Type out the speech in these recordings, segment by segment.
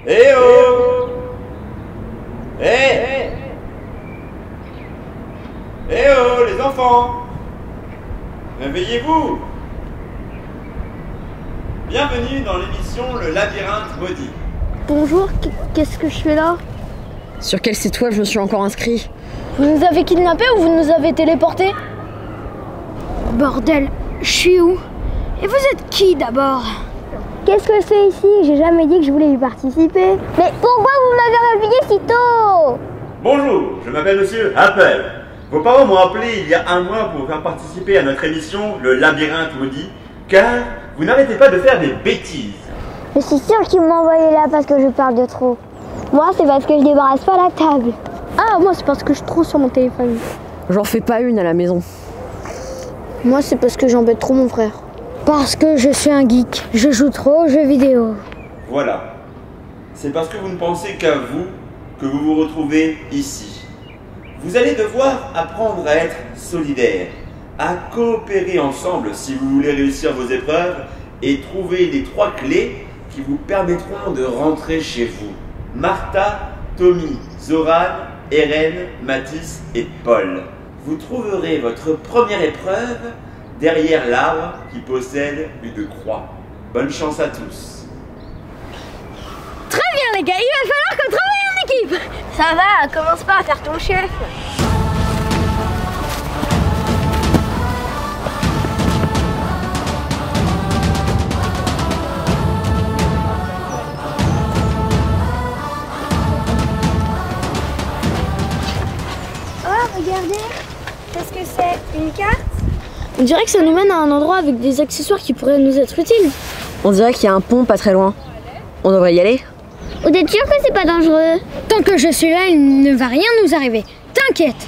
Eh oh! Eh! Eh oh, les enfants! Réveillez-vous! Bienvenue dans l'émission Le Labyrinthe Maudit. Bonjour, qu'est-ce que je fais là? Sur quel site web je me suis encore inscrit? Vous nous avez kidnappés ou vous nous avez téléportés? Bordel, je suis où? Et vous êtes qui d'abord? Qu'est-ce que c'est ici? J'ai jamais dit que je voulais y participer. Mais pourquoi vous m'avez réveillé si tôt? Bonjour, je m'appelle Monsieur Apple. Vos parents m'ont appelé il y a un mois pour vous faire participer à notre émission Le Labyrinthe Maudit, car vous n'arrêtez pas de faire des bêtises. Je suis sûre qu'ils m'ont envoyé là parce que je parle de trop. Moi, c'est parce que je débarrasse pas la table. Ah, moi c'est parce que je trouve sur mon téléphone. J'en fais pas une à la maison. Moi c'est parce que j'embête trop mon frère. Parce que je suis un geek, je joue trop aux jeux vidéo. Voilà. C'est parce que vous ne pensez qu'à vous que vous vous retrouvez ici. Vous allez devoir apprendre à être solidaire, à coopérer ensemble si vous voulez réussir vos épreuves et trouver les 3 clés qui vous permettront de rentrer chez vous. Martha, Tommy, Zoran, Eren, Mathis et Paul. Vous trouverez votre première épreuve derrière l'arbre qui possède une croix. Bonne chance à tous. Très bien les gars, il va falloir qu'on travaille en équipe. Ça va, commence pas à faire ton chef. Oh, regardez. Qu'est-ce que c'est? Une carte? On dirait que ça nous mène à un endroit avec des accessoires qui pourraient nous être utiles. On dirait qu'il y a un pont pas très loin. On devrait y aller? Vous êtes sûr que c'est pas dangereux? Tant que je suis là, il ne va rien nous arriver. T'inquiète.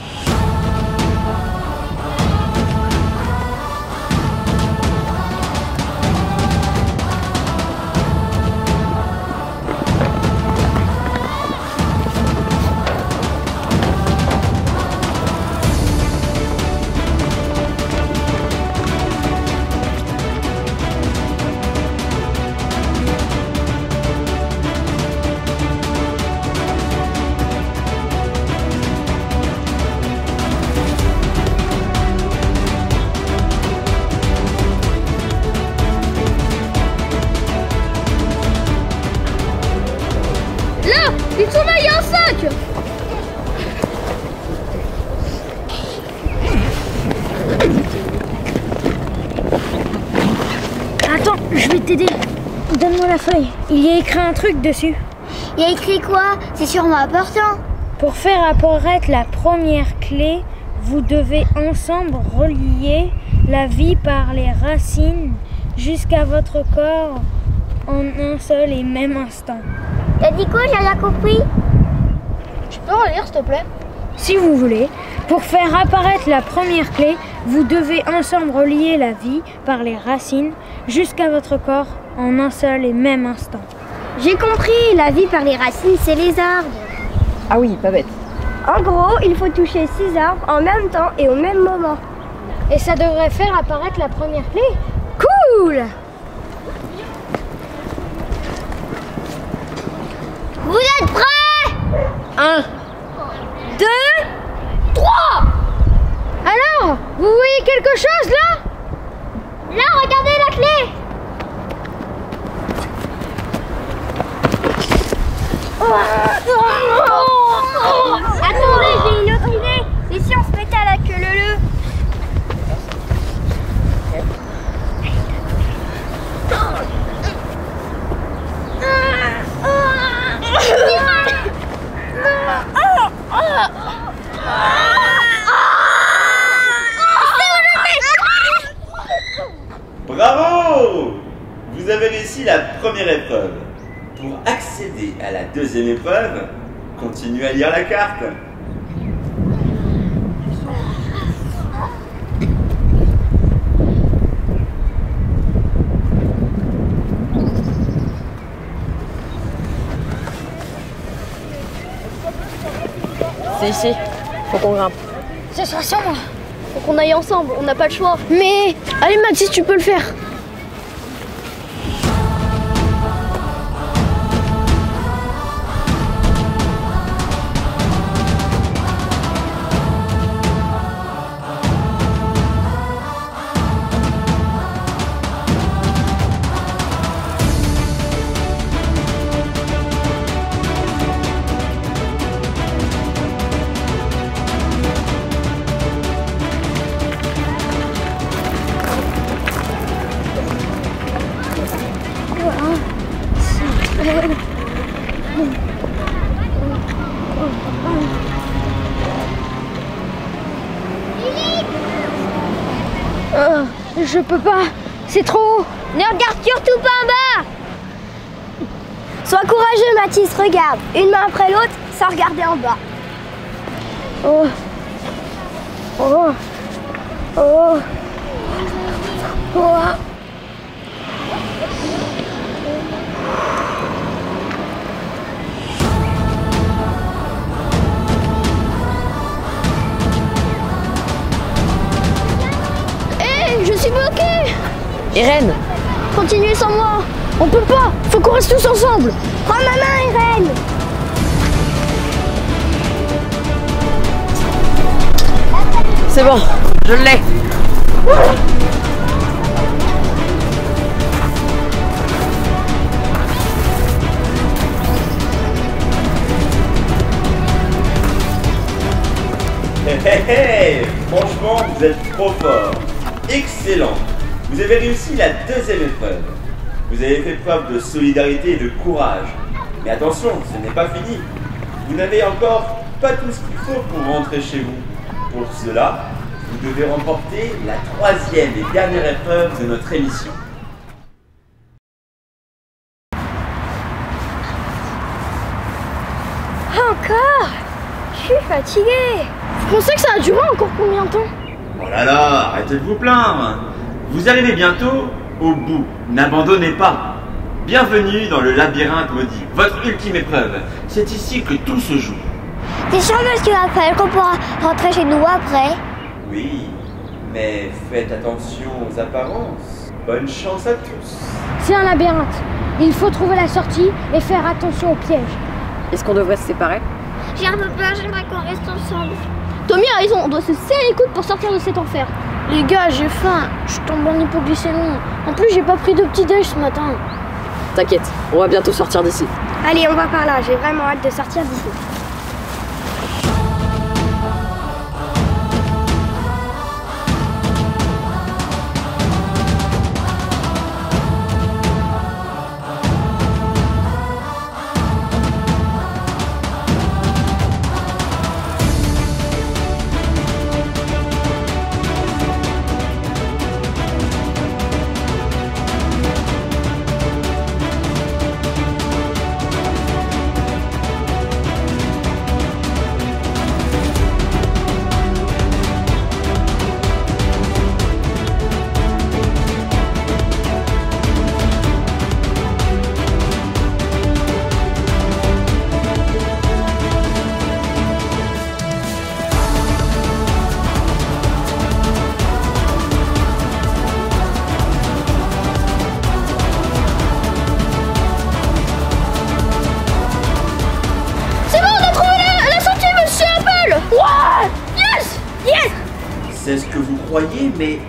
Là, ils sont là, il y a un sac. Attends, je vais t'aider. Donne-moi la feuille. Il y a écrit un truc dessus. Il y a écrit quoi? C'est sûrement important. Pour faire apparaître la première clé, vous devez ensemble relier la vie par les racines jusqu'à votre corps en un seul et même instant. T'as dit quoi? J'ai rien compris. Tu peux relire s'il te plaît? Si vous voulez. Pour faire apparaître la première clé, vous devez ensemble relier la vie par les racines jusqu'à votre corps en un seul et même instant. J'ai compris, la vie par les racines, c'est les arbres. Ah oui, pas bête. En gros, il faut toucher 6 arbres en même temps et au même moment. Et ça devrait faire apparaître la première clé. Cool! Vous êtes prêts? 1, 2, 3. Alors, vous voyez quelque chose là? Là, regardez la clé! Attendez, j'ai une autre idée. Et si on se mettait à la queue leu? Bravo! Vous avez réussi la première épreuve. Pour accéder à la deuxième épreuve, continuez à lire la carte. C'est ici. Faut qu'on grimpe. Ce sera sur moi. Faut qu'on aille ensemble, on n'a pas le choix. Mais allez Mathis, tu peux le faire. Je peux pas, c'est trop haut. Ne regarde surtout pas en bas. Sois courageux, Mathis, regarde. Une main après l'autre, sans regarder en bas. Oh. Oh. Oh. Oh. Je suis bloquée. Irène, Continuez sans moi. On peut pas, faut qu'on reste tous ensemble. Prends ma main, Irène. c'est bon, je l'ai. Franchement, vous êtes trop fort. Excellent. Vous avez réussi la deuxième épreuve. Vous avez fait preuve de solidarité et de courage. Mais attention, ce n'est pas fini. Vous n'avez encore pas tout ce qu'il faut pour rentrer chez vous. Pour cela, vous devez remporter la troisième et dernière épreuve de notre émission. Encore. Je suis fatiguée. Vous pensez que ça a duré encore combien de temps? Oh là là, arrêtez de vous plaindre. Vous arrivez bientôt au bout. N'abandonnez pas. Bienvenue dans le labyrinthe maudit, votre ultime épreuve. C'est ici que tout se joue. T'es sûr, monsieur Appel, qu'on pourra rentrer chez nous après? Oui, mais faites attention aux apparences. Bonne chance à tous. C'est un labyrinthe. Il faut trouver la sortie et faire attention aux pièges. Est-ce qu'on devrait se séparer? J'ai un peu peur, j'aimerais qu'on reste ensemble. Tommy a raison, on doit se serrer les coudes pour sortir de cet enfer. Les gars, j'ai faim, je tombe en hypoglycémie. En plus, j'ai pas pris de petit-déj ce matin. T'inquiète, on va bientôt sortir d'ici. Allez, on va par là, j'ai vraiment hâte de sortir d'ici. C'est ce que vous croyez, mais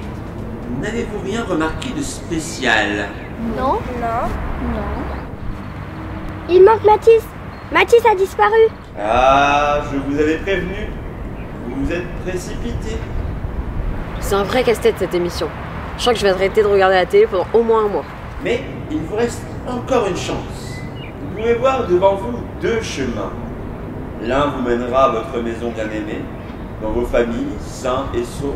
n'avez-vous rien remarqué de spécial? Non. Non. Non. Il manque Mathis. Mathis a disparu. Ah, je vous avais prévenu. Vous vous êtes précipité. C'est un vrai casse-tête cette émission. Je crois que je vais arrêter de regarder la télé pendant au moins un mois. Mais il vous reste encore une chance. Vous pouvez voir devant vous deux chemins. L'un vous mènera à votre maison bien-aimée, dans vos familles, sains et saufs.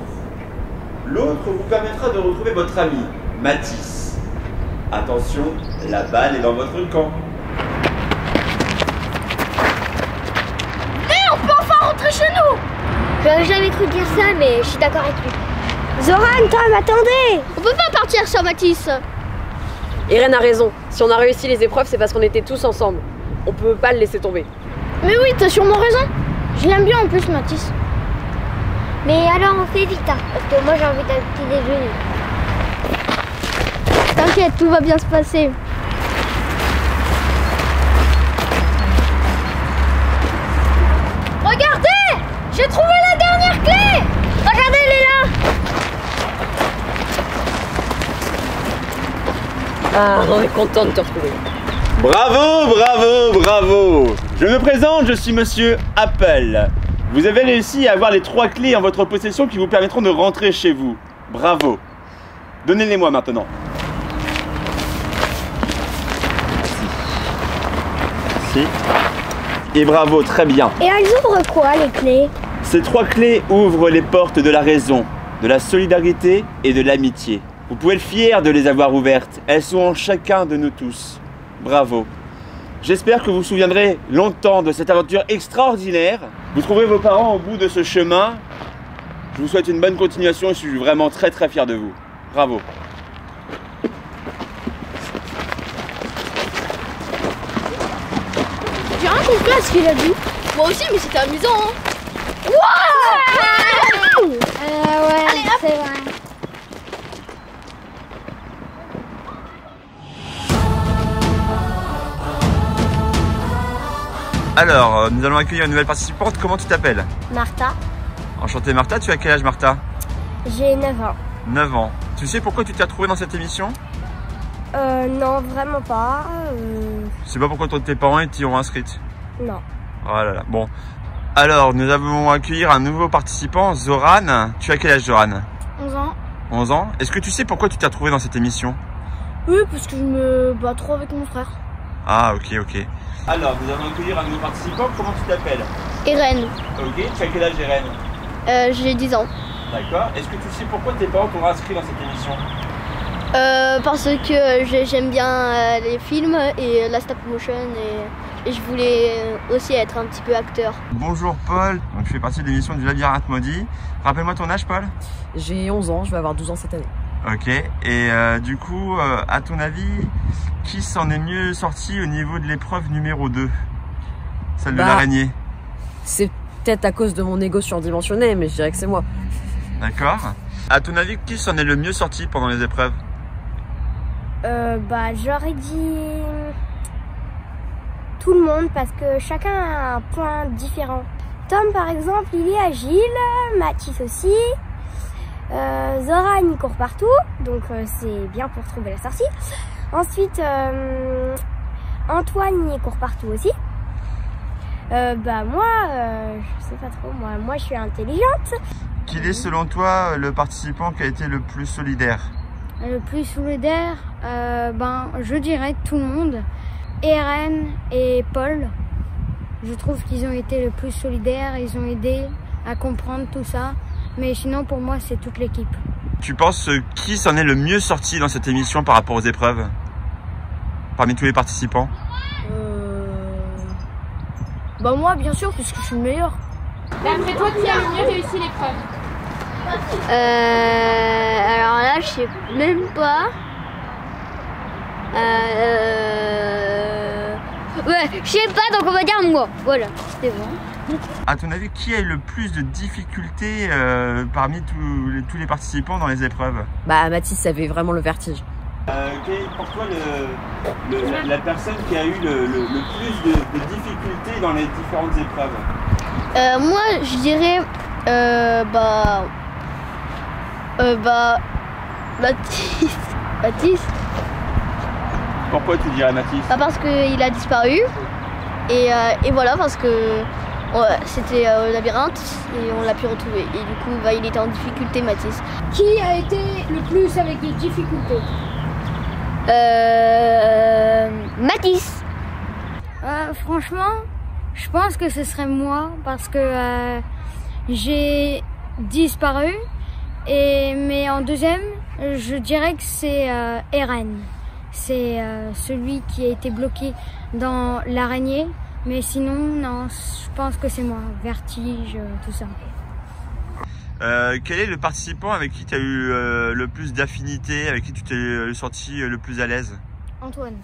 L'autre vous permettra de retrouver votre ami, Mathis. Attention, la balle est dans votre camp. On peut enfin rentrer chez nous. J'aurais jamais cru dire ça, mais je suis d'accord avec lui. Zoran, Tom, attendez. On peut pas partir sans Mathis. Irène a raison. Si on a réussi les épreuves, c'est parce qu'on était tous ensemble. On peut pas le laisser tomber. Mais oui, t'as sûrement raison. Je l'aime bien en plus, Mathis. Mais alors on fait vite, hein, parce que moi j'ai envie d'un petit déjeuner. T'inquiète, tout va bien se passer. Regardez! J'ai trouvé la dernière clé! Regardez, elle est là! Ah, on est content de te retrouver. Bravo, bravo, bravo! Je me présente, je suis Monsieur Apple. Vous avez réussi à avoir les 3 clés en votre possession qui vous permettront de rentrer chez vous. Bravo! Donnez-les-moi maintenant. Merci. Et bravo, très bien. Et elles ouvrent quoi, les clés? Ces 3 clés ouvrent les portes de la raison. de la solidarité et de l'amitié. Vous pouvez être fiers de les avoir ouvertes. Elles sont en chacun de nous tous. Bravo. J'espère que vous vous souviendrez longtemps de cette aventure extraordinaire. Vous trouverez vos parents au bout de ce chemin. Je vous souhaite une bonne continuation et je suis vraiment très fier de vous. Bravo. J'ai rien compris à ce qu'il a dit. Moi aussi, mais c'était amusant. Hein. Wow Ouais, allez, hop. c'est vrai. Alors, nous allons accueillir une nouvelle participante. Comment tu t'appelles? Martha, Enchantée Martha, tu as quel âge Martha? j'ai 9 ans. 9 ans. Tu sais pourquoi tu t'es retrouvée dans cette émission? Non, vraiment pas. C'est pas pourquoi tes parents t'y ont inscrite? Non. Oh là là, bon. Alors, nous allons accueillir un nouveau participant, Zoran. Tu as quel âge Zoran? 11 ans. 11 ans. Est-ce que tu sais pourquoi tu t'es retrouvé dans cette émission? Oui, parce que je me bats trop avec mon frère. Ah, ok. Alors, nous allons accueillir un nouveau participant. Comment tu t'appelles? Eren, Ok, tu as quel age Eren? j'ai 10 ans. D'accord. Est-ce que tu sais pourquoi tes parents t'ont inscrit dans cette émission? Parce que j'aime bien les films et la stop motion et je voulais aussi être un petit peu acteur. Bonjour Paul, donc, je fais partie de l'émission du Labyrinthe Maudit. Rappelle-moi ton âge Paul? J'ai 11 ans, je vais avoir 12 ans cette année. Ok, et du coup, à ton avis, qui s'en est mieux sorti au niveau de l'épreuve numéro 2? Celle de l'araignée. C'est peut-être à cause de mon ego surdimensionné, mais je dirais que c'est moi. D'accord. À ton avis, qui s'en est le mieux sorti pendant les épreuves? J'aurais dit tout le monde parce que chacun a un point différent. Tom par exemple il est agile, Mathis aussi, Zoran il court partout donc c'est bien pour trouver la sortie. Ensuite Antoine il court partout aussi. Moi je sais pas trop, moi je suis intelligente. Quel est selon toi le participant qui a été le plus solidaire? Le plus solidaire, je dirais tout le monde. Eren et Paul, je trouve qu'ils ont été le plus solidaires, ils ont aidé à comprendre tout ça. Mais sinon, pour moi, c'est toute l'équipe. Tu penses qui s'en est le mieux sorti dans cette émission par rapport aux épreuves? Parmi tous les participants? Moi, bien sûr, puisque je suis le meilleur. D'après toi, qui a le mieux réussi l'épreuve? Alors là, je sais même pas. Ouais, je sais pas, donc on va dire moi. Voilà, c'est bon. À ton avis, qui a eu le plus de difficultés parmi tous les participants dans les épreuves? Mathis avait vraiment le vertige. Quelle est pour toi la personne qui a eu le plus de difficultés dans les différentes épreuves? Moi, je dirais Mathis. Pourquoi tu dirais Mathis? Parce qu'il a disparu et voilà, parce que c'était au labyrinthe et on l'a pu retrouver et du coup il était en difficulté Mathis. Qui a été le plus avec des difficultés? Mathis. Franchement, je pense que ce serait moi parce que j'ai disparu. Mais en deuxième, je dirais que c'est Eren. C'est celui qui a été bloqué dans l'araignée. Mais sinon, non, je pense que c'est moi. Vertige, tout ça. Quel est le participant avec qui tu as eu le plus d'affinité, avec qui tu t'es senti le plus à l'aise? Antoine.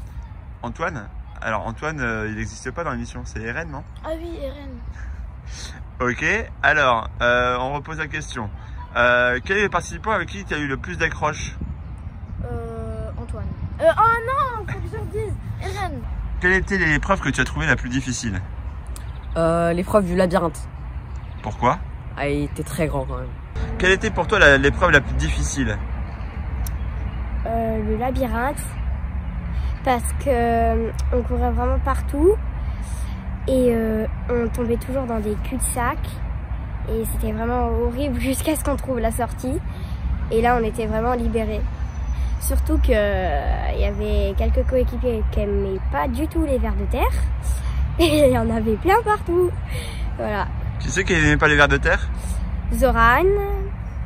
Antoine? Alors Antoine, il n'existe pas dans l'émission, c'est Eren, non? Ah oui, Eren. Ok, alors on repose la question. Quel est le participant avec qui tu as eu le plus d'accroche? Antoine. Oh non, faut que je le dise. Eren. Quelle était l'épreuve que tu as trouvée la plus difficile? L'épreuve du labyrinthe. Pourquoi? Il était très grand quand même. Quelle était pour toi l'épreuve la plus difficile? Le labyrinthe. Parce que on courait vraiment partout. Et on tombait toujours dans des cul-de-sac. Et c'était vraiment horrible jusqu'à ce qu'on trouve la sortie. Et là, on était vraiment libérés. Surtout qu'il y avait quelques coéquipiers qui n'aimaient pas du tout les vers de terre. Et il y en avait plein partout. Voilà. Qui c'est qui n'aimait pas les vers de terre? Zoran,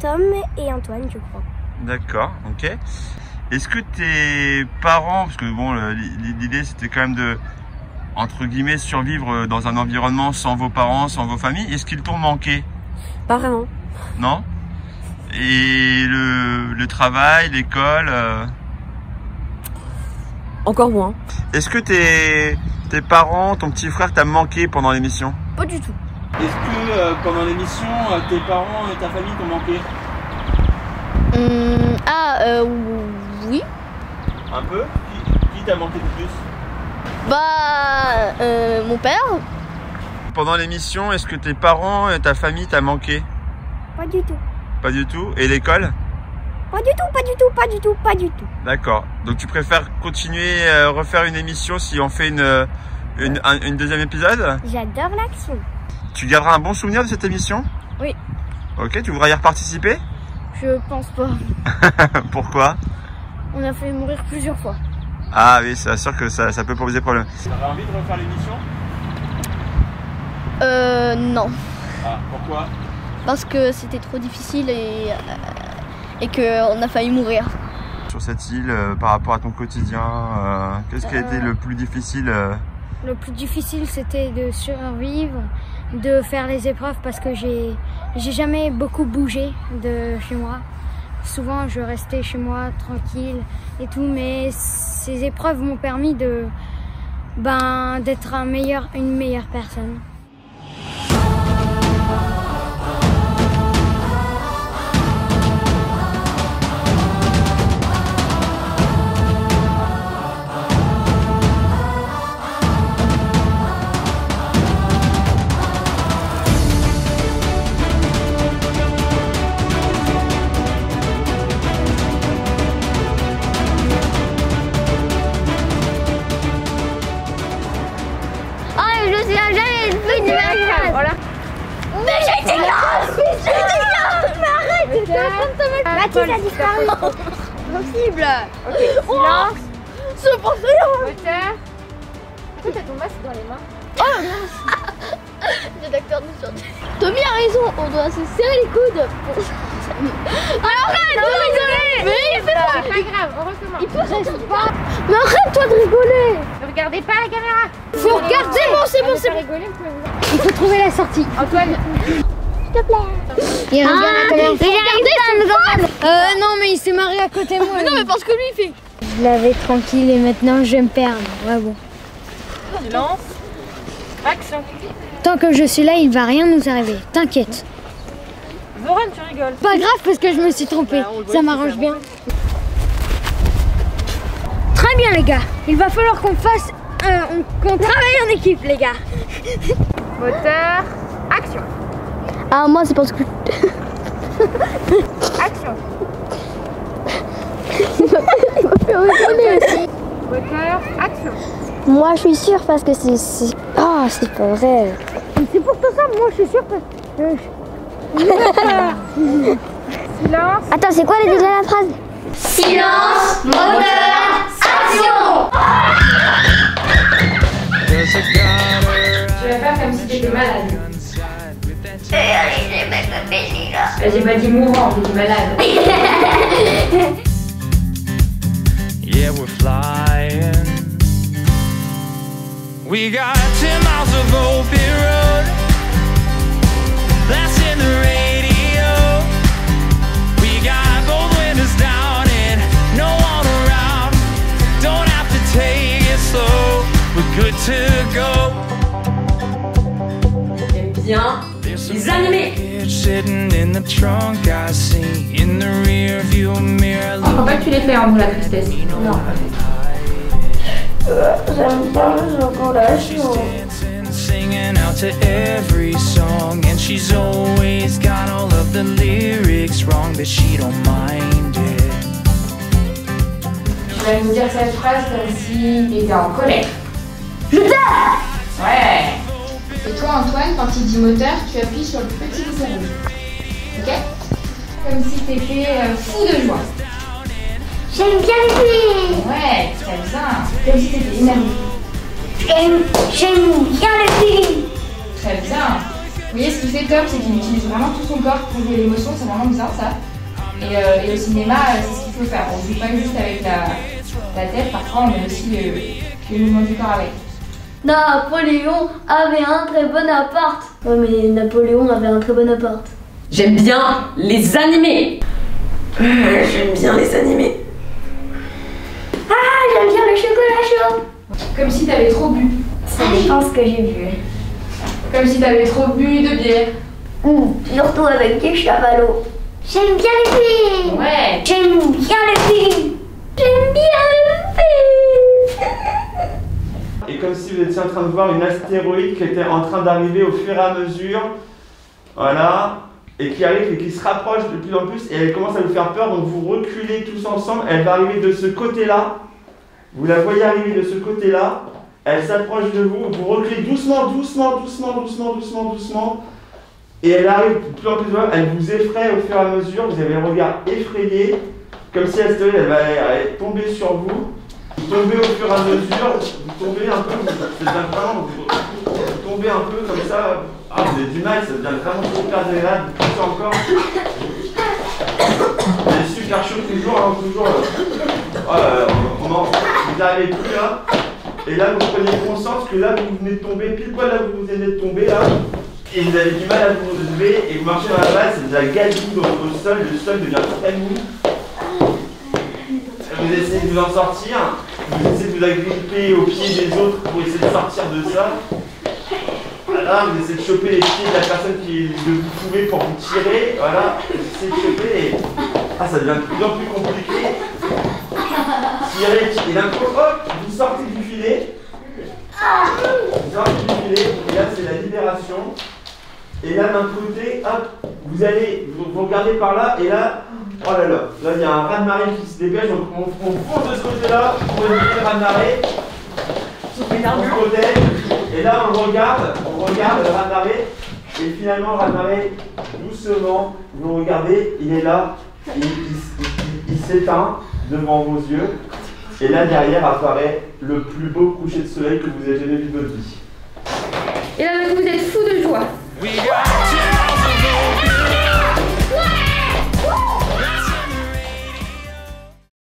Tom et Antoine, je crois. D'accord, ok. Est-ce que tes parents, parce que bon, l'idée c'était quand même de, entre guillemets, survivre dans un environnement sans vos parents, sans vos familles, est-ce qu'ils t'ont manqué? Pas vraiment. Non? Et le travail, l'école Encore moins. Est-ce que tes parents, ton petit frère t'a manqué pendant l'émission? Pas du tout. Est-ce que pendant l'émission, tes parents et ta famille t'ont manqué? Oui. Un peu? Qui t'a manqué le plus? Mon père. Pendant l'émission, est-ce que tes parents et ta famille t'a manqué? Pas du tout. Pas du tout. Et l'école? Pas du tout, pas du tout, pas du tout, pas du tout. D'accord. Donc tu préfères continuer, refaire une émission si on fait une deuxième épisode? J'adore l'action. Tu garderas un bon souvenir de cette émission? Oui. Ok, tu voudras y reparticiper? Je pense pas. Pourquoi? On a fait mourir plusieurs fois. Ah oui, c'est sûr que ça peut poser problème. T'aurais envie de refaire l'émission? Non. Ah, pourquoi? Parce que c'était trop difficile et qu'on a failli mourir. Sur cette île, par rapport à ton quotidien, qu'est-ce qui a été le plus difficile? Le plus difficile, c'était de survivre, de faire les épreuves parce que j'ai jamais beaucoup bougé de chez moi. Souvent, je restais chez moi tranquille et tout, mais ces épreuves m'ont permis de d'être une meilleure personne. Voilà. Mais j'étais là! Mais arrête! Mathilde a disparu. Impossible! Ok, silence. C'est pour cela! Moteur. Pourquoi t'as ton masque dans les mains? Le docteur nous surtout. Tommy a raison, on doit se serrer les coudes pour... Alors arrête de rigoler! Mais il fait Pas grave, on recommence. Il peut rester pas. Mais arrête-toi de rigoler! Ne regardez pas la caméra. Faut regarder, c'est bon, c'est bon. Rigoler, vous pouvez vous... Il faut trouver la sortie. Antoine. S'il te plaît. Il regarde la caméra. Non mais il s'est marré à côté de moi. Mais non, mais parce que lui il fait... Je l'avais tranquille et maintenant je vais me perdre. Ouais, bon. Silence. Action. Tant que je suis là, il va rien nous arriver. T'inquiète. Zoran, tu rigoles. Pas grave parce que je me suis trompée. Ça m'arrange bien. Très bien les gars. Il va falloir qu'on fasse... qu'on travaille en équipe les gars. Moteur. Action. Ah moi c'est parce que... Action. Moteur. Action. Moi, je suis sûre parce que c'est... Ah, c'est pas vrai. C'est pour tout ça, moi je suis sûre que... Silence. Attends, c'est quoi déjà la phrase? Silence, moteur, action! Je vais faire comme si t'étais malade. J'ai pas dit mourant, j'ai dit malade. Yeah, we're flying. We got 10 miles of open road. That's in the radio. We got both windows down and no one around. Don't have to take it slow. We're good to go. J'aime bien les animés. Sitting in the trunk, I see in the rear view mirror. Faut pas que tu les fais pour la tristesse. Non. J'aime pas le chocolat chaud. Singing out to every song, and she's always got all of the lyrics wrong, but she don't mind it. Tu vas nous dire cette phrase comme si t'étais en colère. Je t'aime! Ouais. Et toi Antoine, quand il dit moteur, tu appuies sur le petit bouton rouge. Ok? Comme si t'étais fou de joie. J'aime bien les filles. Ouais, très bien. Comme si t'étais énervé. J'aime bien les filles. Très bien. Vous voyez, ce qui fait top, c'est qu'il utilise vraiment tout son corps pour jouer l'émotion, c'est vraiment bien ça. Et au cinéma, c'est ce qu'il faut faire. On ne joue pas juste avec la tête, parfois on met aussi les mouvements du corps avec. Napoléon avait un très bon appart. Ouais, mais Napoléon avait un très bon appart. J'aime bien les animés. J'aime bien les animés. Ah, j'aime bien le chocolat chaud. Comme si t'avais trop bu. Ça dépend ce que j'ai vu. Comme si t'avais trop bu de bière. Surtout avec des chamallows. J'aime bien les filles. Ouais. J'aime bien les filles. J'aime bien les filles. Et comme si vous étiez en train de voir une astéroïde qui était en train d'arriver au fur et à mesure. Voilà. Et qui arrive et qui se rapproche de plus en plus. Et elle commence à vous faire peur. Donc vous reculez tous ensemble. Elle va arriver de ce côté-là. Vous la voyez arriver de ce côté-là. Elle s'approche de vous. Vous reculez doucement, doucement, doucement, doucement, doucement, doucement. Et elle arrive de plus en plus loin. Elle vous effraie au fur et à mesure. Vous avez le regard effrayé. Comme si l'astéroïde elle va tomber sur vous. Vous tombez au fur et à mesure, vous tombez un peu, vous tombez un peu comme ça. Ah, vous avez du mal, ça devient vraiment super désagréable, plus encore. Vous êtes super chaud toujours, hein, toujours. Vous n'arrivez plus là. Et là, vous prenez conscience que là, vous venez de tomber, pile poil là, vous venez de tomber là. Et vous avez du mal à vous lever et vous marchez dans la base, c'est de la gadoue au sol, le sol devient très mou. Vous essayez de vous en sortir, vous essayez de vous agripper aux pieds des autres pour essayer de sortir de ça. Voilà, vous essayez de choper les pieds de la personne que vous pouvez pour vous tirer. Voilà, vous essayez de choper et ça devient de plus en plus compliqué. Tirer, et d'un coup, hop, vous sortez du filet. Vous sortez du filet, et là c'est la libération. Et là d'un côté, hop, vous regardez par là, et là, oh là là, là il y a un raz-de-marée qui se dégage, donc on fonce de ce côté-là pour éviter le raz-de-marée. On se protège, et là on regarde le raz-de-marée, et finalement le raz-de-marée, doucement, vous le regardez, il est là, il s'éteint devant vos yeux, et là derrière apparaît le plus beau coucher de soleil que vous ayez jamais vu de votre vie. Et là vous êtes fous de joie. We got